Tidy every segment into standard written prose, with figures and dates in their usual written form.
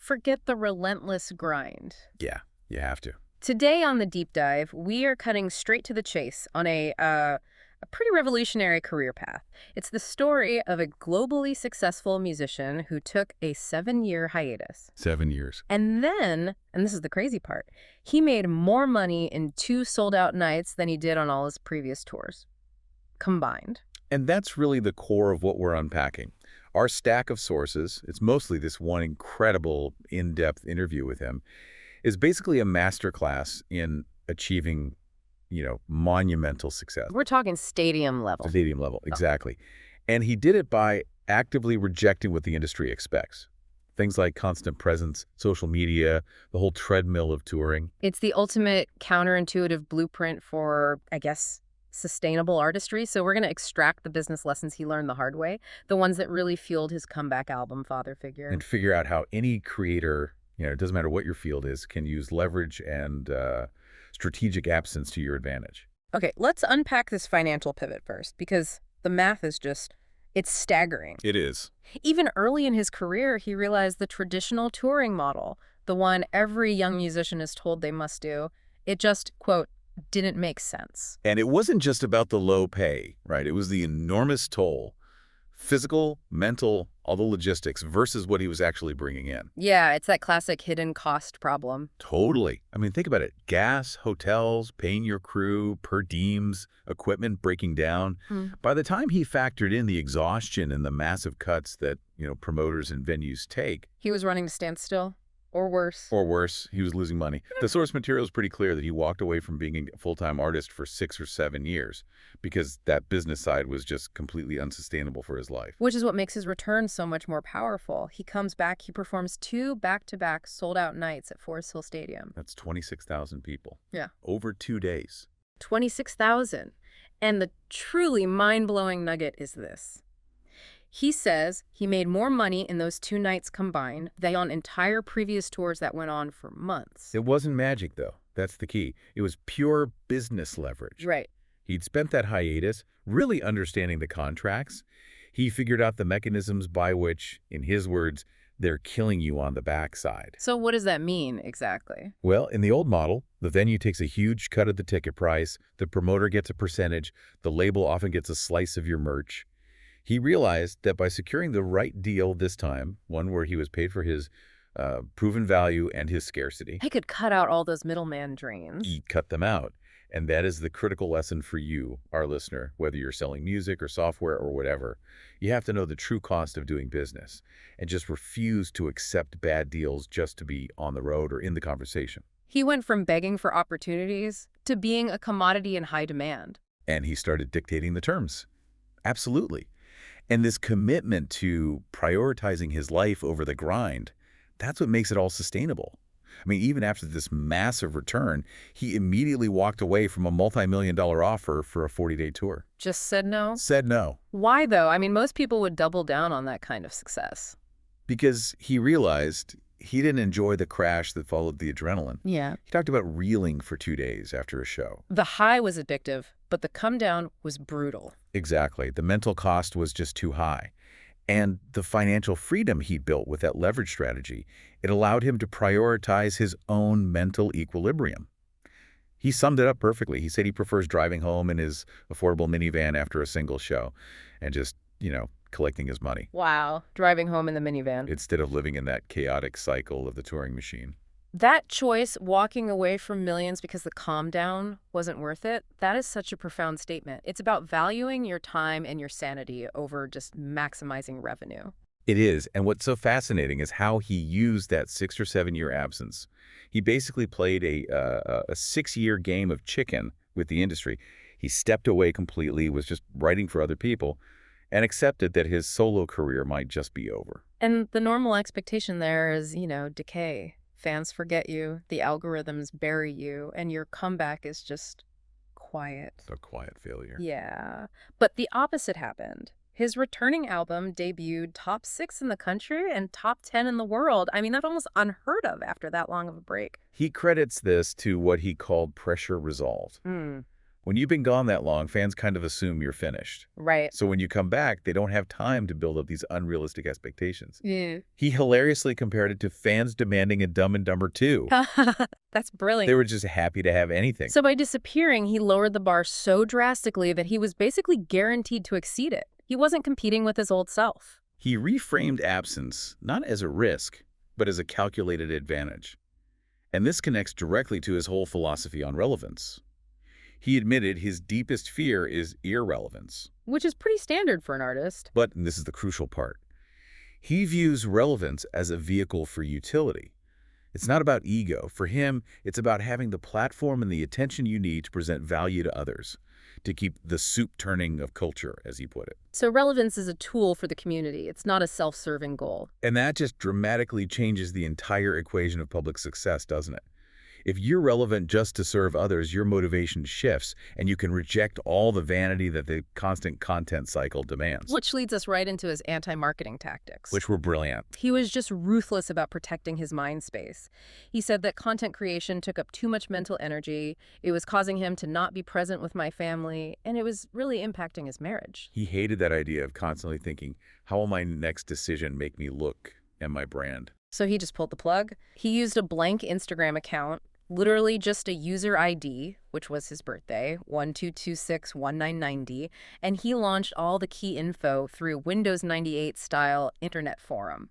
Forget the relentless grind. Yeah, you have to. Today on the deep dive, we are cutting straight to the chase on a pretty revolutionary career path. It's the story of a globally successful musician who took a 7-year hiatus. 7 years. And then, and this is the crazy part, he made more money in 2 sold-out nights than he did on all his previous tours, combined. And that's really the core of what we're unpacking. Our stack of sources, it's mostly this one incredible in-depth interview with him, is basically a masterclass in achieving, monumental success. We're talking stadium level. Stadium level, exactly. And he did it by actively rejecting what the industry expects. Things like constant presence, social media, the whole treadmill of touring. It's the ultimate counterintuitive blueprint for, I guess, sustainable artistry. So we're going to extract the business lessons he learned the hard way, the ones that really fueled his comeback album father figure. And figure out how any creator, it doesn't matter what your field is, can use leverage and strategic absence to your advantage. Okay, let's unpack this financial pivot first, because the math is it's staggering. It is. Even early in his career, he realized the traditional touring model, the one every young musician is told they must do, it just, quote, didn't make sense. And it wasn't just about the low pay, right? It was the enormous toll, physical, mental, all the logistics versus what he was actually bringing in. Yeah, it's that classic hidden cost problem. Totally. I mean, think about it. Gas, hotels, paying your crew, per diems, equipment breaking down. By the time he factored in the exhaustion and the massive cuts that, promoters and venues take. He was running to standstill. Or worse. Or worse, he was losing money. The source material is pretty clear that he walked away from being a full-time artist for 6 or 7 years because that business side was just completely unsustainable for his life. Which is what makes his return so much more powerful. He comes back, he performs 2 back-to-back sold-out nights at Forest Hill Stadium. That's 26,000 people. Yeah. Over 2 days. 26,000. And the truly mind-blowing nugget is this. He says he made more money in those 2 nights combined than on entire previous tours that went on for months. It wasn't magic, though. That's the key. It was pure business leverage. Right. He'd spent that hiatus really understanding the contracts. He figured out the mechanisms by which, in his words, they're killing you on the backside. So what does that mean exactly? Well, in the old model, the venue takes a huge cut of the ticket price, the promoter gets a percentage, the label often gets a slice of your merch. He realized that by securing the right deal this time, one where he was paid for his proven value and his scarcity. He could cut out all those middleman drains. He cut them out. And that is the critical lesson for you, our listener, whether you're selling music or software or whatever. You have to know the true cost of doing business and just refuse to accept bad deals just to be on the road or in the conversation. He went from begging for opportunities to being a commodity in high demand. And he started dictating the terms. Absolutely. And this commitment to prioritizing his life over the grind, that's what makes it all sustainable. I mean, even after this massive return, he immediately walked away from a multi-million-dollar offer for a 40-day tour. Just said no? Said no. Why, though? I mean, most people would double down on that kind of success. Because he realized he didn't enjoy the crash that followed the adrenaline. Yeah. He talked about reeling for 2 days after a show. The high was addictive, but the come down was brutal. Exactly. The mental cost was just too high. And the financial freedom he'd built with that leverage strategy, it allowed him to prioritize his own mental equilibrium. He summed it up perfectly. He said he prefers driving home in his affordable minivan after a single show and just, collecting his money. Wow. Driving home in the minivan. Instead of living in that chaotic cycle of the touring machine. That choice, walking away from millions because the calm down wasn't worth it, that is such a profound statement. It's about valuing your time and your sanity over just maximizing revenue. It is. And what's so fascinating is how he used that 6 or 7 year absence. He basically played a 6-year game of chicken with the industry. He stepped away completely, was just writing for other people, and accepted that his solo career might just be over. And the normal expectation there is, decay. Fans forget you, the algorithms bury you, and your comeback is just quiet. A quiet failure. Yeah. But the opposite happened. His returning album debuted top 6 in the country and top 10 in the world. I mean, that's almost unheard of after that long of a break. He credits this to what he called pressure resolved. When you've been gone that long, fans kind of assume you're finished. Right. So when you come back, they don't have time to build up these unrealistic expectations. Yeah. He hilariously compared it to fans demanding a Dumb and Dumber 2. That's They brilliant. were just happy to have anything. So by disappearing, he lowered the bar so drastically that he was basically guaranteed to exceed it. He wasn't competing with his old self. He reframed absence not as a risk, but as a calculated advantage. And this connects directly to his whole philosophy on relevance. He admitted his deepest fear is irrelevance. Which is pretty standard for an artist. But, and this is the crucial part, he views relevance as a vehicle for utility. It's not about ego. For him, it's about having the platform and the attention you need to present value to others, to keep the soup turning of culture, as he put it. So relevance is a tool for the community. It's not a self-serving goal. And that just dramatically changes the entire equation of public success, doesn't it? If you're relevant just to serve others, your motivation shifts, and you can reject all the vanity that the constant content cycle demands. Which leads us right into his anti-marketing tactics. Which were brilliant. He was just ruthless about protecting his mind space. He said that content creation took up too much mental energy, it was causing him to not be present with my family, and it was really impacting his marriage. He hated that idea of constantly thinking, how will my next decision make me look and my brand? So he just pulled the plug. He used a blank Instagram account, literally just a user ID, which was his birthday, 12261990, and he launched all the key info through Windows 98 style internet forum.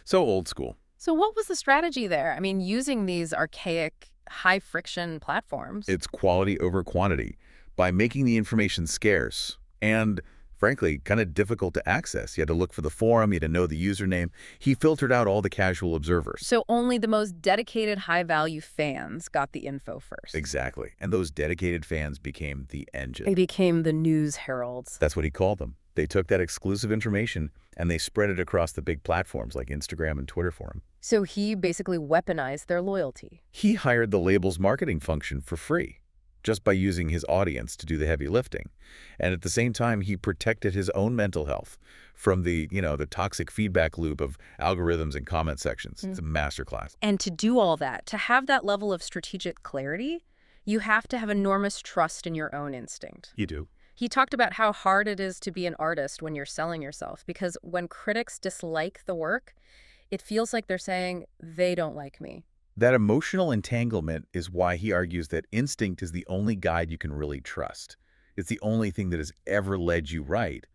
So old school. So what was the strategy there? I mean, using these archaic, high-friction platforms. It's quality over quantity by making the information scarce and, frankly, kind of difficult to access. You had to look for the forum, you had to know the username. He filtered out all the casual observers. So only the most dedicated, high-value fans got the info first. Exactly. And those dedicated fans became the engine. They became the news heralds. That's what he called them. They took that exclusive information and they spread it across the big platforms like Instagram and Twitter for him. So he basically weaponized their loyalty. He hired the label's marketing function for free, just by using his audience to do the heavy lifting. And at the same time, he protected his own mental health from the toxic feedback loop of algorithms and comment sections. It's a masterclass. And to do all that, to have that level of strategic clarity, you have to have enormous trust in your own instinct. You do. He talked about how hard it is to be an artist when you're selling yourself, because when critics dislike the work, it feels like they're saying, they don't like me. That emotional entanglement is why he argues that instinct is the only guide you can really trust. It's the only thing that has ever led you right.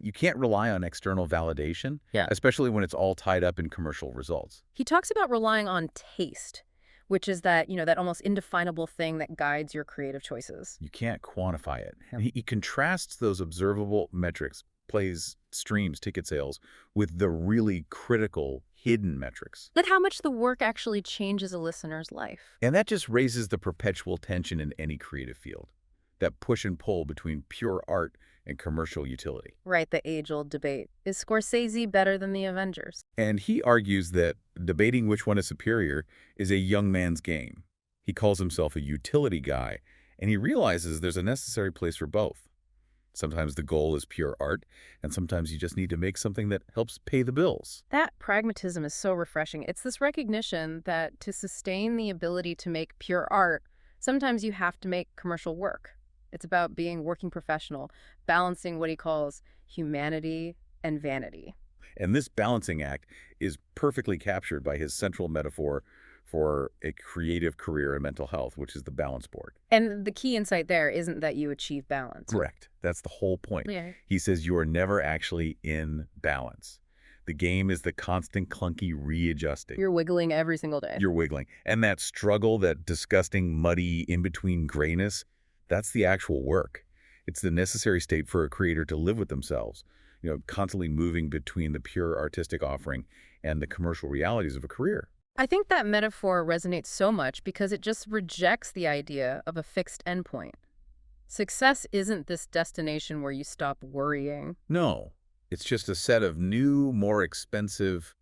You can't rely on external validation, especially when it's all tied up in commercial results. He talks about relying on taste, which is that, that almost indefinable thing that guides your creative choices. You can't quantify it. And he contrasts those observable metrics, plays, streams, ticket sales, with the really critical hidden metrics. Like how much the work actually changes a listener's life. And that just raises the perpetual tension in any creative field, that push and pull between pure art and commercial utility. Right, the age-old debate. Is Scorsese better than the Avengers? And he argues that debating which one is superior is a young man's game. He calls himself a utility guy, and he realizes there's a necessary place for both. Sometimes the goal is pure art, and sometimes you just need to make something that helps pay the bills. That pragmatism is so refreshing. It's this recognition that to sustain the ability to make pure art, sometimes you have to make commercial work. It's about being working professional, balancing what he calls humanity and vanity. And this balancing act is perfectly captured by his central metaphor for a creative career in mental health, which is the balance board. And the key insight there isn't that you achieve balance. Correct. That's the whole point. Yeah. He says you are never actually in balance. The game is the constant clunky readjusting. You're wiggling every single day. You're wiggling. And that struggle, that disgusting, muddy, in-between grayness, that's the actual work. It's the necessary state for a creator to live with themselves, constantly moving between the pure artistic offering and the commercial realities of a career. I think that metaphor resonates so much because it just rejects the idea of a fixed endpoint. Success isn't this destination where you stop worrying. No, it's just a set of new, more expensive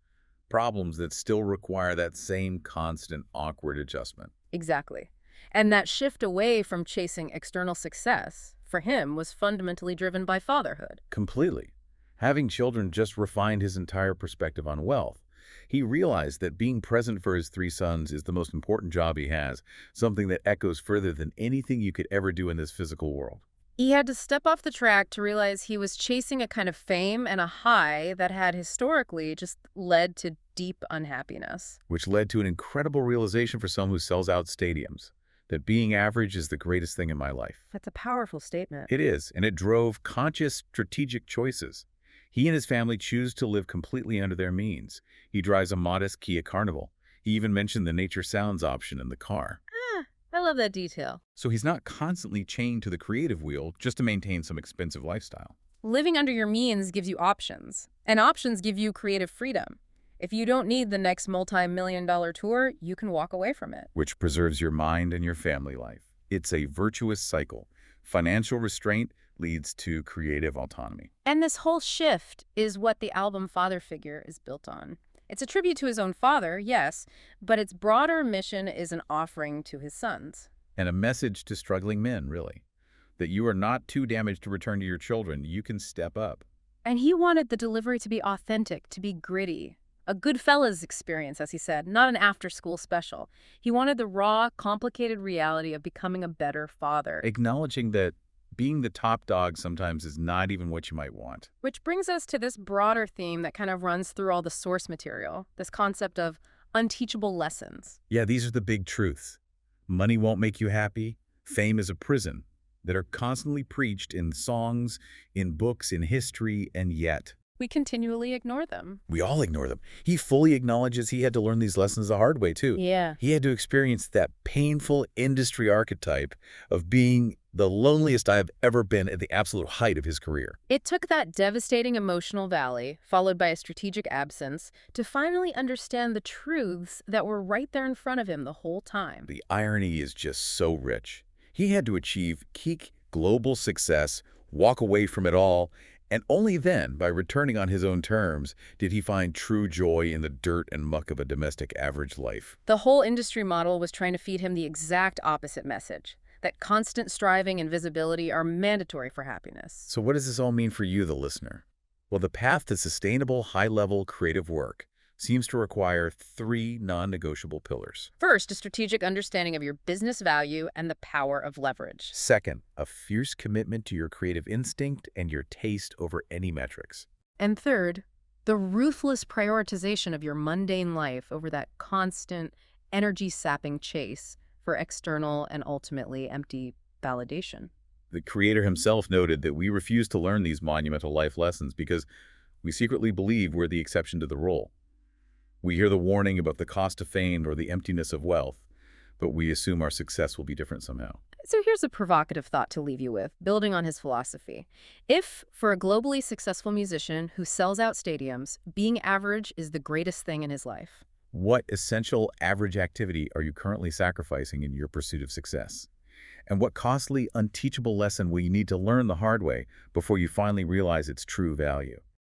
problems that still require that same constant, awkward adjustment. Exactly. And that shift away from chasing external success, for him, was fundamentally driven by fatherhood. Completely. Having children just refined his entire perspective on wealth. He realized that being present for his three sons is the most important job he has, something that echoes further than anything you could ever do in this physical world. He had to step off the track to realize he was chasing a kind of fame and a high that had historically just led to deep unhappiness. Which led to an incredible realization for someone who sells out stadiums, that being average is the greatest thing in my life. That's a powerful statement. It is, and it drove conscious, strategic choices. He and his family choose to live completely under their means. He drives a modest Kia Carnival. He even mentioned the nature sounds option in the car. I love that detail. So he's not constantly chained to the creative wheel just to maintain some expensive lifestyle. Living under your means gives you options, and options give you creative freedom. If you don't need the next multi-million-dollar tour, you can walk away from it. Which preserves your mind and your family life. It's a virtuous cycle. Financial restraint leads to creative autonomy. And this whole shift is what the album Father Figure is built on. It's a tribute to his own father, yes, but its broader mission is an offering to his sons. And a message to struggling men, really. That you are not too damaged to return to your children. You can step up. And he wanted the delivery to be authentic, to be gritty. A Goodfellas experience, as he said, not an after-school special. He wanted the raw, complicated reality of becoming a better father. Acknowledging that being the top dog sometimes is not even what you might want. Which brings us to this broader theme that kind of runs through all the source material, this concept of unteachable lessons. Yeah, these are the big truths. Money won't make you happy. Fame is a prison that are constantly preached in songs, in books, in history, and yet We continually ignore them. we all ignore them. He fully acknowledges he had to learn these lessons the hard way, too. Yeah. He had to experience that painful industry archetype of being the loneliest I've ever been at the absolute height of his career. It took that devastating emotional valley, followed by a strategic absence, to finally understand the truths that were right there in front of him the whole time. The irony is just so rich. He had to achieve peak global success, walk away from it all, and only then, by returning on his own terms, did he find true joy in the dirt and muck of a domestic average life. The whole industry model was trying to feed him the exact opposite message, that constant striving and visibility are mandatory for happiness. So what does this all mean for you, the listener? Well, the path to sustainable, high-level creative work seems to require three non-negotiable pillars. First, a strategic understanding of your business value and the power of leverage. Second, a fierce commitment to your creative instinct and your taste over any metrics. And third, the ruthless prioritization of your mundane life over that constant, energy-sapping chase for external and ultimately empty validation. The creator himself noted that we refuse to learn these monumental life lessons because we secretly believe we're the exception to the rule. We hear the warning about the cost of fame or the emptiness of wealth, but we assume our success will be different somehow. So here's a provocative thought to leave you with, building on his philosophy. If, for a globally successful musician who sells out stadiums, being average is the greatest thing in his life, What essential average activity are you currently sacrificing in your pursuit of success? And what costly, unteachable lesson will you need to learn the hard way before you finally realize its true value?